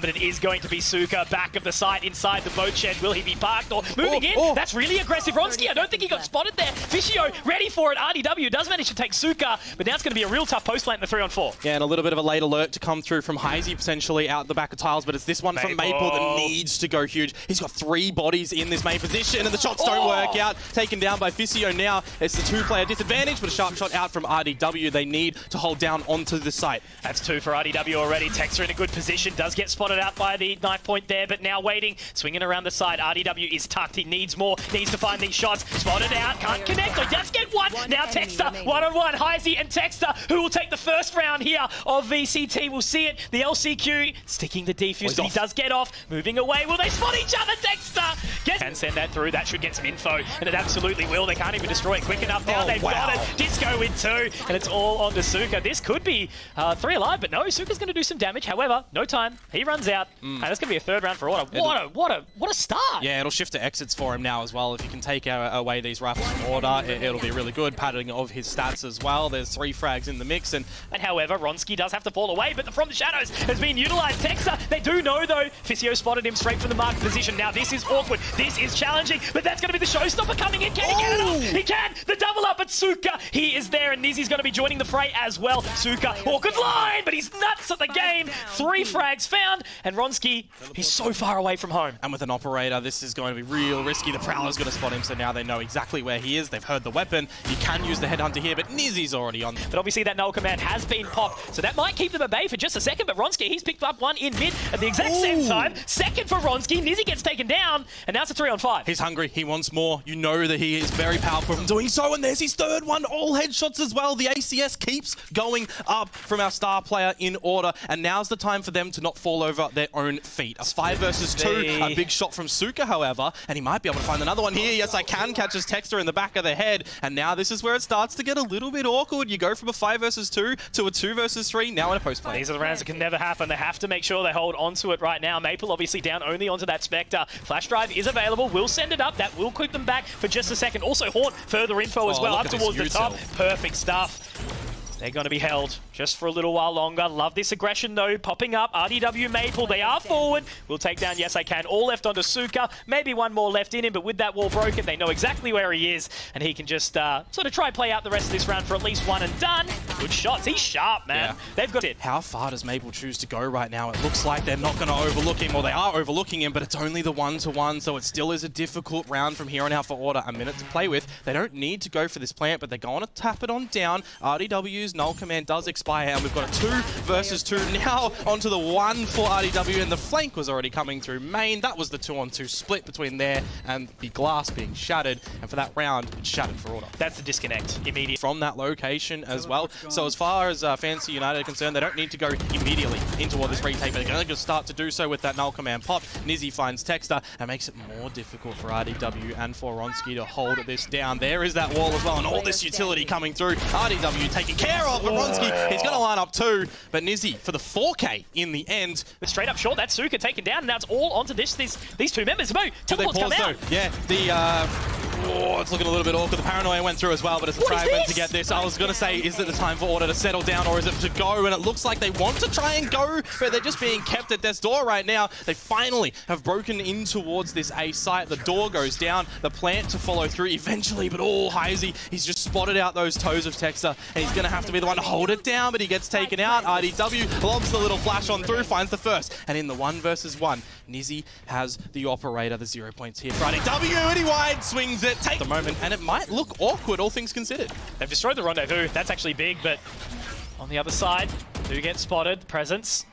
But it is going to be Suka back of the site inside the boat shed. Will he be parked or moving in? That's really aggressive. Ronski, I don't think he got spotted there. Fishio ready for it. RDW does manage to take Suka, but now it's going to be a real tough post plant in the 3-on-4. Yeah, and a little bit of a late alert to come through from Heisey potentially out the back of tiles, but it's this one from Maple that needs to go huge. He's got 3 bodies in this main position, and the shots don't work out. Taken down by Fishio now. It's the 2-player disadvantage, but a sharp shot out from RDW. They need to hold down onto the site. That's 2 for RDW already. Texter in a good position. Does get spotted out by the knife point there, but now waiting, swinging around the side. RDW is tucked. He needs more, needs to find these shots. Spotted out, can't connect. He does get one. Now Texter, one-on-one. Heisey and Texter, who will take the first round here of VCT. We'll see it. The LCQ sticking the defuse, but he does get off. Moving away. Will they spot each other? Texter can send that through. That should get some info, and it absolutely will. They can't even destroy it quick enough now. They've got it. Disco with 2, and it's all on to Suka. This could be 3 alive, but no, Suka's going to do some damage. However, no time. He runs out. And that's going to be a 3rd round for Order. What a start! Yeah, it'll shift to exits for him now as well. If you can take away these rifles from Order, it'll be really good. Padding of his stats as well. There's 3 frags in the mix. And however, Ronski does have to fall away, but the From the Shadows has been utilised. Texter, they do know though. Fissio spotted him straight from the mark position. Now this is awkward. This is challenging, but that's going to be the showstopper coming in. Can he get it off? He can! The double up at Suka. He is there, and Nizzy's going to be joining the fray as well. Suka, awkward line, but he's nuts at the game. 3 frags found, and Ronski, he's so far away from home. And with an operator, this is going to be real risky. The Prowler's going to spot him, so now they know exactly where he is. They've heard the weapon. You can use the Headhunter here, but Nizzy's already on. But obviously that null command has been popped, so that might keep them at bay for just a second, but Ronski, he's picked up one in mid at the exact same time. Second for Ronski. Nizzy gets taken down, and now it's a 3-on-5. He's hungry. He wants more. You know that he is very powerful from doing so, and there's his 3rd one. All headshots as well. The ACS keeps going up from our star player in Order, and now's the time for them to not fall over their own feet. A 5 versus 2. A big shot from Suka, however, and he might be able to find another one here. Yes, I can catch his Texter in the back of the head, and now this is where it starts to get a little bit awkward. You go from a 5 versus 2 to a 2 versus 3, now in a post play. These are the rounds that can never happen. They have to make sure they hold onto it right now. Maple obviously down only onto that Spectre. Flash drive is available. We'll send it up. That will keep them back for just a second. Also, Horn, further info as well up towards the top. Perfect stuff. They're going to be held just for a little while longer. Love this aggression, though. Popping up. RDW Maple, they are forward. We'll take down Yes I Can. All left onto Suka. Maybe one more left in him, but with that wall broken, they know exactly where he is, and he can just sort of try play out the rest of this round for at least 1 and done. Good shots. He's sharp, man. Yeah. They've got it. How far does Maple choose to go right now? It looks like they're not going to overlook him, or they are overlooking him, but it's only the 1-to-1, so it still is a difficult round from here on out for Order. A minute to play with. They don't need to go for this plant, but they're going to tap it on down. RDW's null command does expire, and we've got a 2 versus 2 now onto the 1 for RDW, and the flank was already coming through main. That was the 2-on-2 split between there and the glass being shattered, and for that round, it's shattered for Order. That's the disconnect immediately from that location as well. So as far as Fancy United are concerned, they don't need to go immediately into what this retake, but they're going to start to do so with that null command pop. Nizzy finds Texter and makes it more difficult for RDW and for Ronski to hold this down. There is that wall as well, and all this utility coming through. RDW taken care of, but Ronski, he's going to line up 2, but Nizzy for the 4K in the end. But straight up short, that's Suka taken down, and now it's all onto these 2 members. Mo, teleports come out. Yeah, it's looking a little bit awkward. The paranoia went through as well, but it's a fragment to get this. I was going to say, is it the time for Order to settle down, or is it to go? And it looks like they want to try and go, but they're just being kept at death's door right now. They finally have broken in towards this A site. The door goes down, the plant to follow through eventually, but Heisey, he's just spotted out those toes of Texter, and he's going to have to be the one to hold it down, but he gets taken out. RDW lobs the little flash on through, finds the first, and in the 1 versus 1, Nizzy has the operator, the 0 points here for RDW, and he wide swings it, take the moment, and it might look awkward, all things considered. They've destroyed the rendezvous. That's actually big, but on the other side, do get spotted. Presence.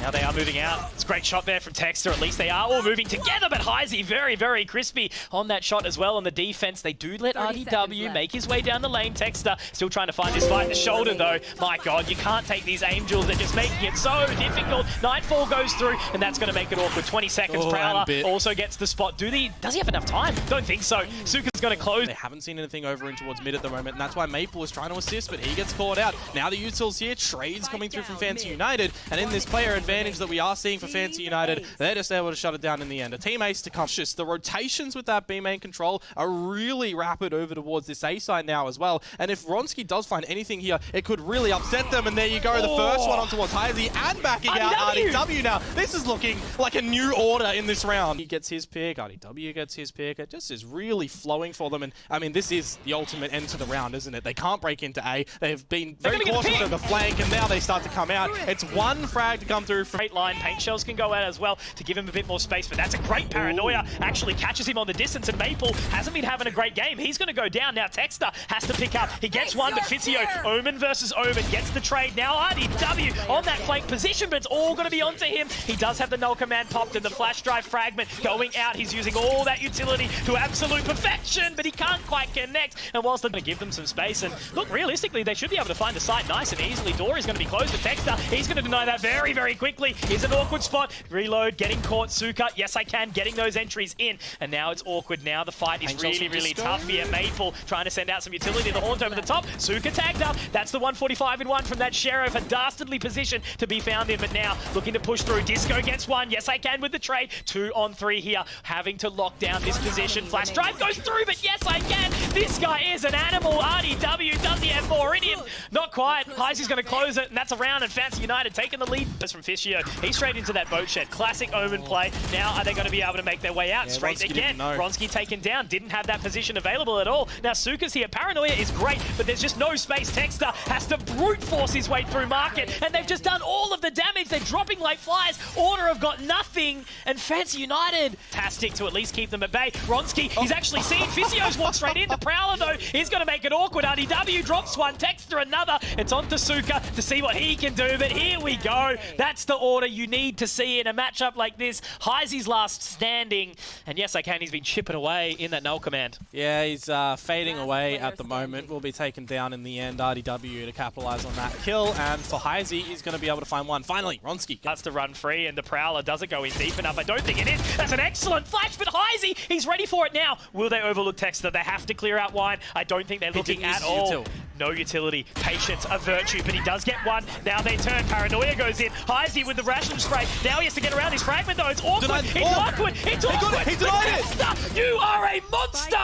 Now they are moving out. It's a great shot there from Texter. At least they are all moving together, but Heisey very, very crispy on that shot as well on the defense. They do let RDW make his way down the lane. Texter still trying to find his fight in the shoulder, though. My God, you can't take these Angels. They're just making it so difficult. Nightfall goes through, and that's going to make it awkward. 20 seconds. Prowler also gets the spot. Does he have enough time? Don't think so. Suka's going to close. They haven't seen anything over in towards mid at the moment, and that's why Maple was trying to assist, but he gets caught out. Now the utils here. Trades coming through from Fancy United, and in this player advantage, advantage that we are seeing for Fancy United. They're just able to shut it down in the end. A team ace to come. Just the rotations with that B main control are really rapid over towards this A side now as well. And if Ronski does find anything here, it could really upset them. And there you go, the first one on towards Heisey and backing out RDW now. This is looking like a new order in this round. He gets his pick, RDW gets his pick. It just is really flowing for them. And I mean, this is the ultimate end to the round, isn't it? They can't break into A. They've been very cautious of the flank, and now they start to come out. It's one frag to come through. Straight line, paint shells can go out as well to give him a bit more space, but that's a great paranoia. Actually catches him on the distance, and Maple hasn't been having a great game. He's going to go down. Now Texter has to pick up. He gets one, but Fizio, Omen versus Omen, gets the trade. Now RDW on that flank position, but it's all going to be onto him. He does have the null command popped and the flash drive fragment going out. He's using all that utility to absolute perfection, but he can't quite connect. And whilst they're going to give them some space, and look, realistically, they should be able to find the site nice and easily. Door is going to be closed to Texter. He's going to deny that very, very quickly. Here's an awkward spot. Reload, getting caught. Suka, yes I can, getting those entries in. And now it's awkward. Now the fight is really, really tough here. Maple trying to send out some utility. The Haunt over the top. Suka tagged up. That's the 145 in one from that Sheriff. A dastardly position to be found in, but now looking to push through. Disco gets one. Yes I can with the trade. 2 on 3 here. Having to lock down this position. Flash drive goes through, but yes I can. This guy is an animal. RDW, does he have more in him? Not quite. Heisey's going to close it, and that's a round, and Fancy United taking the lead. That's from Fishio. He's straight into that boat shed. Classic Omen play. Now are they going to be able to make their way out? Straight Ronski again. Ronski taken down. Didn't have that position available at all. Now Suka's here. Paranoia is great, but there's just no space. Texter has to brute force his way through market, and they've just done all of the damage. They're dropping like flies. Order have got nothing, and Fancy United fantastic to at least keep them at bay. Ronski, he's actually seen Fizio's walk straight in. The Prowler, though, is going to make it awkward. RDW drops one, Texter another. It's on to Suka to see what he can do, but here we go. That's the order you need to see in a matchup like this. Heisey's last standing, and yes, I can. He's been chipping away in that null command. Yeah, he's fading away at the moment. Will be taken down in the end. RDW to capitalize on that kill, and for Heisey, he's going to be able to find one. Finally, Ronski that's to run free, and the Prowler doesn't go in deep enough. I don't think it is. That's an excellent flash, but Heisey, he's ready for it now. Will they overlook Texter? They have to clear out Wine. I don't think they're looking at all. No utility. Patience, a virtue, but he does get one. Now they turn. Paranoia goes in. Heisey with the ration spray. Now he has to get around his fragment, though. It's awkward. It's awkward. It's awkward. He denied it. Texter, you are a monster.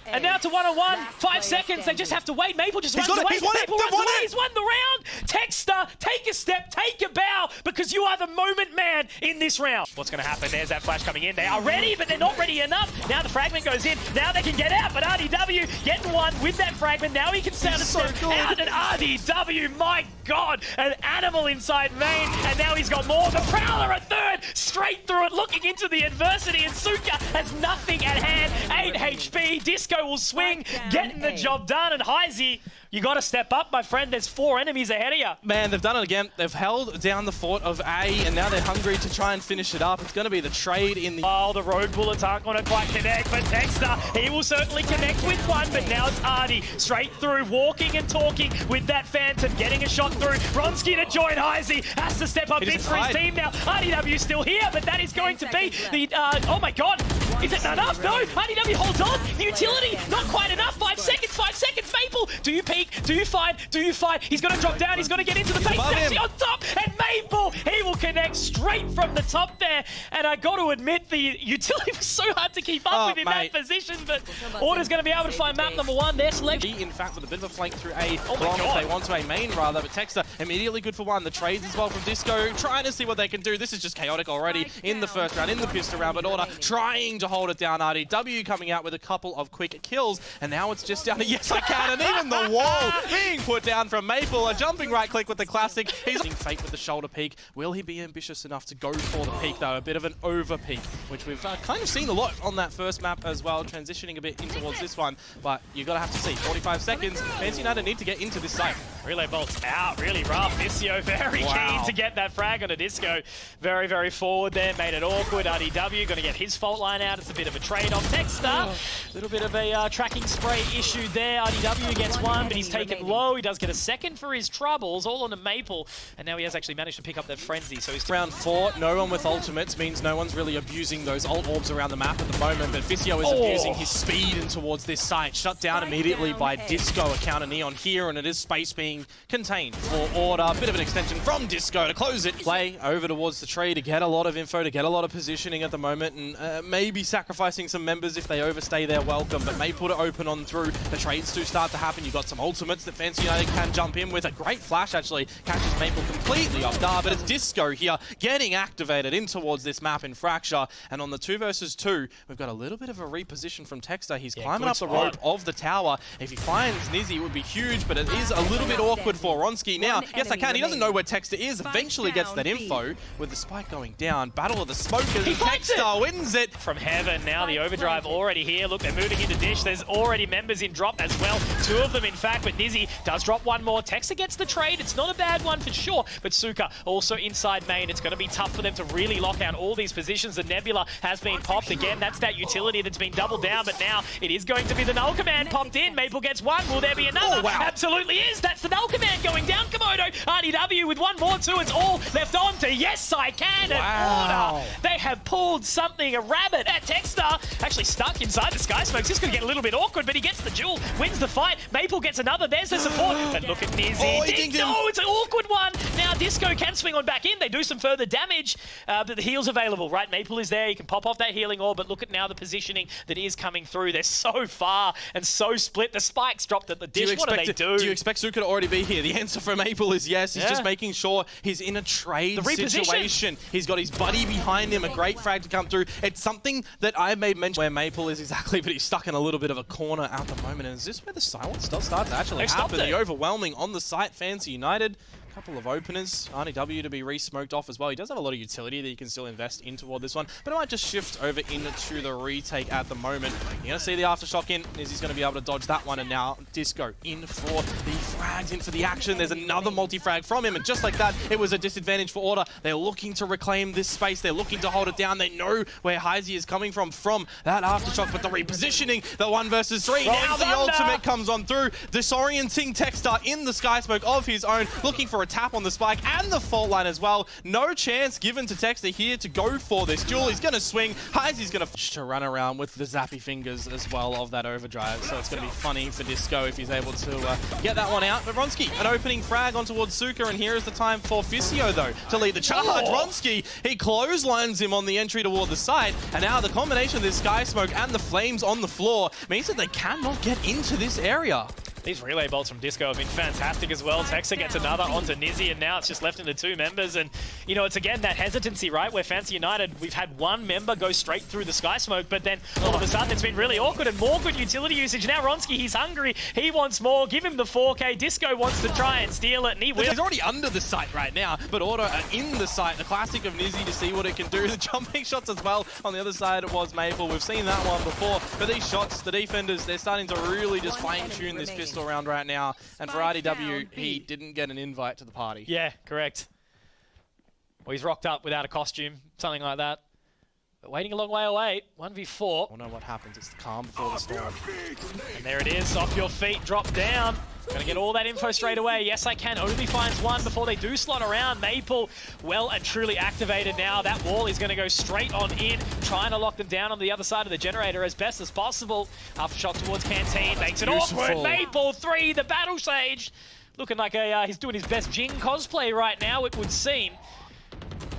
And now to 1-on-1. 5 seconds. They just have to wait. Maple just runs away. Maple runs away. He's won the round. Texter, take a step, take a bow, because you are the moment man in this round. What's going to happen? There's that flash coming in. They are ready, but they're not ready enough. Now the fragment goes in. Now they can get out, but RDW getting one with that fragment. Now he can stand a step out, and RDW, my God, an animal inside main, and now he's got more. The Prowler at third, straight through it, looking into the adversity, and Suka has nothing at hand. 8 HP, Disco will swing, getting the job done, and Heisey, you got to step up, my friend. There's 4 enemies ahead of you. Man, they've done it again. They've held down the fort of A, and now they're hungry to try and finish it up. It's going to be the trade in the... Oh, the road bullets aren't going to quite connect, but Texter, he will certainly connect with one, but now it's Ardy, straight through, walking and talking with that Phantom, getting a shot through. Ronski to join Heisey, has to step up big for his team now. RDW still here, but that is going to be the... oh my God, is it enough? No, RDW holds on. The utility, not quite enough. 5 seconds, 5 seconds. Maple, do you peek? Do you find? Do you find? He's going to drop down. He's going to get into the face. Actually on top, and Maple, he will connect straight from the top there. And I got to admit, the utility was so hard to keep up with in that position, but Order's going to be able to find map number 1. They're selected. In fact, with a bit of a flank through A, if they want to a main rather, but Texter immediately good for one. The trades as well from Disco, trying to see what they can do. This is just chaotic already in the first round, in the pistol round, but Order trying to hold it down. RDW coming out with a couple of quick kills, and now it's just down to yes I can, and even the wall being put down from Maple. A jumping right click with the classic. He's in fate with the shoulder peek. Will he be ambitious enough to go for the peek though? A bit of an over peek, which we've kind of seen a lot on that first map as well, transitioning a bit in towards this one, but you're going to have to see. 45 seconds. Fancy United need to get into this site. Relay bolts out, really rough. Vizio very keen to get that frag on a Disco. Very, very forward there, made it awkward. RDW going to get his fault line out. It's a bit of a trade-off. Texter, a little bit of a tracking spray issue there. RDW gets one, but he's taken low. He does get a second for his troubles, all on a Maple, and now he has actually managed to pick up that frenzy. So he's round 4, no one with ultimates means no one's really abusing those ult orbs around the map at the moment, but Vizio is abusing his speed in towards this site. Shut down immediately by Disco, a counter Neon here, and it is space being being contained for Order. A bit of an extension from Disco to close it. Play over towards the tree to get a lot of info, to get a lot of positioning at the moment, and maybe sacrificing some members if they overstay their welcome, but Maple to open on through. The trades do start to happen. You've got some ultimates that Fancy United can jump in with. A great flash actually catches Maple completely off guard, but it's Disco here getting activated in towards this map in Fracture, and on the 2 versus 2, we've got a little bit of a reposition from Texter. He's climbing up the rope of the tower. If he finds Nizzy, it would be huge, but it is a little bit awkward for Ronski. Now, yes, I can. He doesn't know where Texter is. Eventually gets that info with the spike going down. Battle of the Smokers. Texter wins it. From heaven, now the overdrive already here. Look, they're moving into Dish. There's already members in drop as well. 2 of them, in fact, but Nizzy does drop one more. Texter gets the trade. It's not a bad one for sure, but Suka also inside main. It's going to be tough for them to really lock down all these positions. The Nebula has been popped again. That's that utility that's been doubled down, but now it is going to be the null command popped in. Maple gets one. Will there be another? Oh, wow. Absolutely is. That's the null command going down. Komodo, RDW with one more too. It's all left on to Yes I Can. Wow. Order. They have pulled something, a rabbit at Texter. Actually stuck inside the Sky Smokes. This is going to get a little bit awkward, but he gets the jewel, wins the fight. Maple gets another. There's the support. But look at Nizzy. No, it's an awkward one. Now Disco can swing on back in. They do some further damage, but the heal's available, right? Maple is there. You can pop off that healing orb, but look at now the positioning that is coming through. They're so far and so split. The spikes dropped at the Dish. What do they do? Do you expect Suka to already be here? The answer for Maple is yes. He's just making sure he's in a trade situation. He's got his buddy behind him, a great frag to come through. It's something that I made mention where Maple is exactly, but he's stuck in a little bit of a corner at the moment. And is this where the silence does start to actually happen? The overwhelming on the site, Fancy United. Couple of openers, RDW to be re-smoked off as well. He does have a lot of utility that you can still invest in toward this one, but it might just shift over into the retake at the moment. You're going to see the aftershock in. Nizzy's going to be able to dodge that one, and now Disco in for the frags, in for the action. There's another multi-frag from him, and just like that, it was a disadvantage for Order. They're looking to reclaim this space. They're looking to hold it down. They know where Heisey is coming from that aftershock, but the repositioning, the 1 versus 3. Now the ultimate comes on through, disorienting Texter in the Sky Smoke of his own, looking for a tap on the spike and the fault line as well. No chance given to Texter here to go for this duel. He's going to swing. Heisey's going to run around with the zappy fingers as well of that overdrive. So it's going to be funny for Disco if he's able to get that one out. But Ronski, an opening frag on towards Suka, and here is the time for Fisio though to lead the charge. Ronski, he clotheslines him on the entry toward the site, and now the combination of this Sky Smoke and the flames on the floor means that they cannot get into this area. These relay bolts from Disco have been fantastic as well. Texter gets another onto Nizzy, and now it's just left into 2 members. And, you know, it's again that hesitancy, right? Where Fancy United, we've had 1 member go straight through the Sky Smoke, but then all of a sudden it's been really awkward and more good utility usage. Now Ronski, he's hungry. He wants more. Give him the 4K. Disco wants to try and steal it, and he will. He's already under the site right now, but Order are in the site. The classic of Nizzy to see what it can do. The jumping shots as well. On the other side, it was Maple. We've seen that one before, but these shots, the defenders, they're starting to really just fine-tune this pistol round right now. And for RDW, he didn't get an invite to the party. Yeah, correct. Well, he's rocked up without a costume, something like that. But waiting a long way away, 1v4. We'll know what happens. It's the calm before the storm. And there it is, off your feet, drop down. Gonna get all that info straight away. Yes, I can. Only finds 1 before they do slot around. Maple, well and truly activated now. That wall is gonna go straight on in, trying to lock them down on the other side of the generator as best as possible. Aftershock towards Canteen, makes it awkward. Maple 3, the Battle Sage. Looking like he's doing his best Jing cosplay right now, it would seem.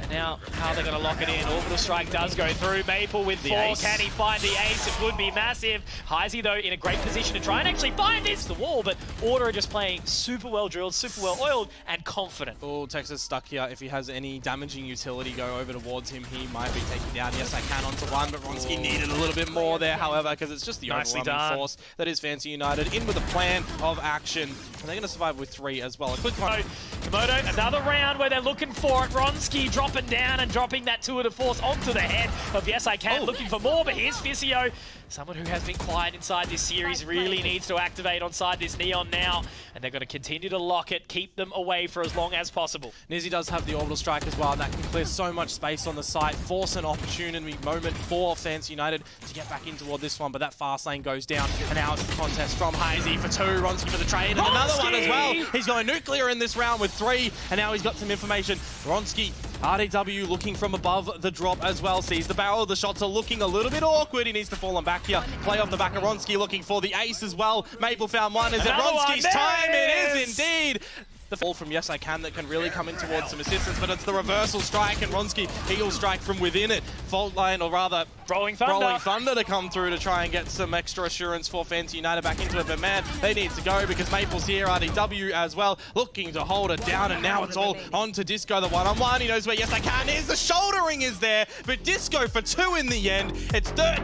And now, how are they going to lock it in? Orbital Strike does go through. Maple with 4. Ace. Can he find the ace? It would be massive. Heisey, though, in a great position to try and actually find this. The wall, but Order are just playing super well drilled, super well oiled, and confident. Oh, Texas stuck here. If he has any damaging utility go over towards him, he might be taken down. Yes, I can onto 1, but Ronski needed a little bit more there, however, because it's just the overwhelming force that is Fancy United. In with a plan of action. And they're going to survive with 3 as well. A quick one. Komodo, another round where they're looking for it. Ronski dropping down and dropping that 2 of the force onto the head of Yes I Can, looking for more, but here's Fisio. Someone who has been quiet inside this series really needs to activate on side this Neon now, and they're going to continue to lock it, keep them away for as long as possible. Nizzy does have the Orbital Strike as well, and that can clear so much space on the site, force an opportunity moment for Fancy United to get back in toward this one, but that fast lane goes down, and now it's the contest from Heisey for 2, Ronski for the trade, and another one as well. He's going nuclear in this round with 3. 3, and now he's got some information. Ronski, RDW looking from above the drop as well. Sees the barrel. The shots are looking a little bit awkward. He needs to fall on back here. Play off the back of Ronski, looking for the ace as well. Maple found one. Is it Ronski's time? It is indeed. The fall from Yes I Can that can really come in towards some assistance, but it's the reversal strike, and Ronski he'll strike from within it. Fault line, or rather Rolling Thunder to come through to try and get some extra assurance for Fancy United back into it. But man, they need to go because Maple's here, RDW as well, looking to hold it down, and now it's all on to Disco, the one-on-one. He knows where Yes I Can is. The shouldering is there, but Disco for 2 in the end. It's third.